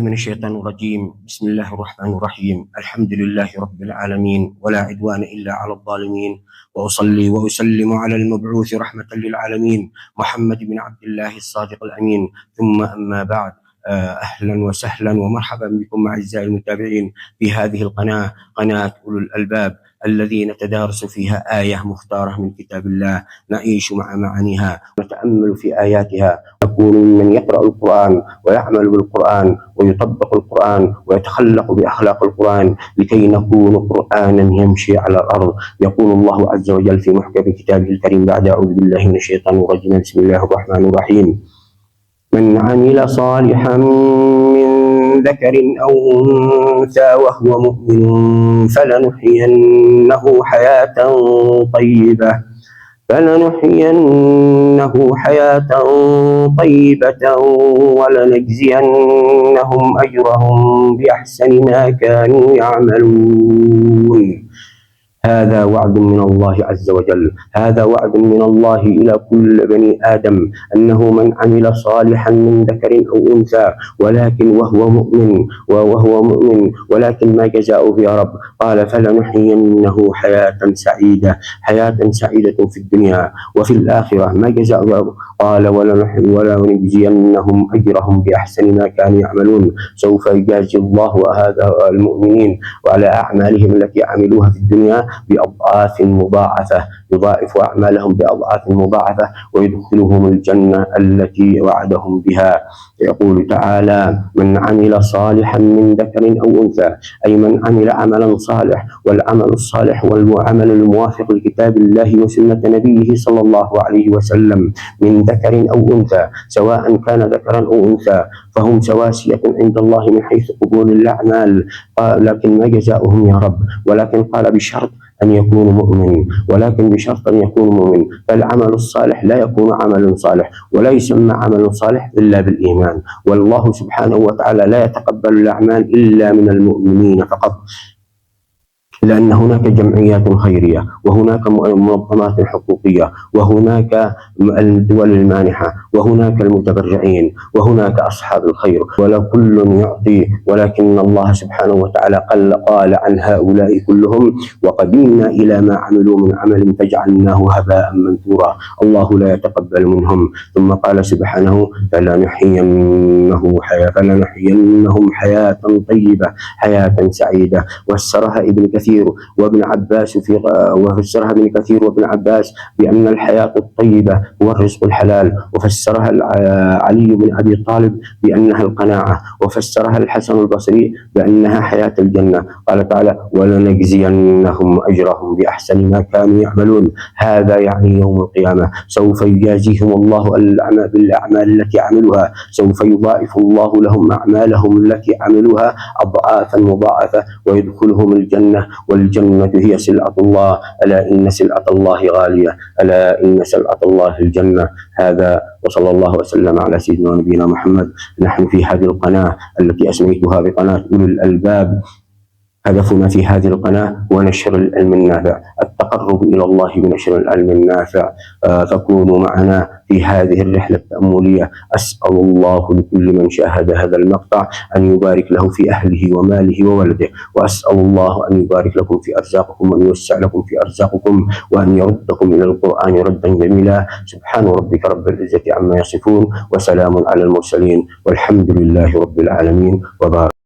من الشيطان الرجيم. بسم الله الرحمن الرحيم. الحمد لله رب العالمين، ولا عدوان إلا على الظالمين، وأصلي وأسلم على المبعوث رحمة للعالمين محمد بن عبد الله الصادق الأمين. ثم أما بعد، أهلا وسهلا ومرحبا بكم أعزائي المتابعين في هذه القناة، قناة أولو الألباب، الذي نتدارس فيها آية مختارة من كتاب الله، نعيش مع معانيها ونتأمل في آياتها، نكون ممن يقرأ القرآن ويعمل بالقرآن ويطبق القرآن ويتخلق بأخلاق القرآن، لكي نكون قرآنا يمشي على الأرض. يقول الله عز وجل في محكم كتابه الكريم بعد أعوذ بالله من الشيطان الرجيم. بسم الله الرحمن الرحيم. من عمل صالحا من ذكر أو أنثى وهو مؤمن فلنحيينه حياة طيبة ولنجزينهم أجرهم بأحسن ما كانوا يعملون. هذا وعد من الله عز وجل، هذا وعد من الله إلى كل بني آدم، أنه من عمل صالحا من ذكر أو أنثى وهو مؤمن ولكن ما جزاؤه يا رب؟ قال فلنحيينه حياة سعيدة في الدنيا وفي الآخرة. ما جزاؤه يا رب؟ قال ولنجزينهم أجرهم بأحسن ما كانوا يعملون. سوف يجازي الله هذا المؤمنين وعلى أعمالهم التي عملوها في الدنيا بأضعاف مضاعفة، يضاعف أعمالهم بأضعاف مضاعفة ويدخلهم الجنة التي وعدهم بها. يقول تعالى: من عمل صالحا من ذكر أو أنثى، أي من عمل عملا صالح، والعمل الصالح والعمل الموافق لكتاب الله وسنة نبيه صلى الله عليه وسلم، من ذكر أو أنثى، سواء كان ذكرا أو أنثى، فهم سواسية عند الله من حيث قبول الأعمال. لكن ما جزاؤهم يا رب؟ ولكن قال بشرط أن يكونوا مؤمن، فالعمل الصالح لا يكون عمل صالح ولا يسمى عمل صالح إلا بالإيمان. والله سبحانه وتعالى لا يتقبل الأعمال إلا من المؤمنين فقط، لأن هناك جمعيات خيرية، وهناك منظمات حقوقية، وهناك الدول المانحة، وهناك المتبرعين، وهناك أصحاب الخير، ولا كل يعطي، ولكن الله سبحانه وتعالى قال عن هؤلاء كلهم: وقدمنا إلى ما عملوا من عمل فجعلناه هباء منثورا. الله لا يتقبل منهم. ثم قال سبحانه: فلنحيينهم حياة طيبة، حياة سعيدة. وفسرها ابن كثير وابن عباس بأن الحياة الطيبة هو الرزق الحلال، وفسرها علي بن أبي طالب بأنها القناعة، وفسرها الحسن البصري بأنها حياة الجنة. قال تعالى: ولنجزينهم أجرهم بأحسن ما كانوا يعملون. هذا يعني يوم القيامة سوف يجازيهم الله بالأعمال التي عملوها، سوف يضاعف الله لهم أعمالهم التي عملوها أضعافا مضاعفة ويدخلهم الجنة، والجنة هي سلعة الله. ألا إن سلعة الله غالية، ألا إن سلعة الله الجنة. هذا، وصلى الله وسلم على سيدنا ونبينا محمد. نحن في هذه القناة التي أسميتها بقناة أولي الألباب، هدفنا في هذه القناة هو نشر العلم النافع، التقرب إلى الله بنشر العلم النافع. فكونوا معنا في هذه الرحلة التأملية. أسأل الله لكل من شاهد هذا المقطع أن يبارك له في أهله وماله وولده، وأسأل الله أن يبارك لكم في أرزاقكم وأن يوسع لكم في أرزاقكم وأن يردكم إلى القرآن ردا جميلا. سبحان ربك رب العزة عما يصفون، وسلام على المرسلين، والحمد لله رب العالمين. وبارك.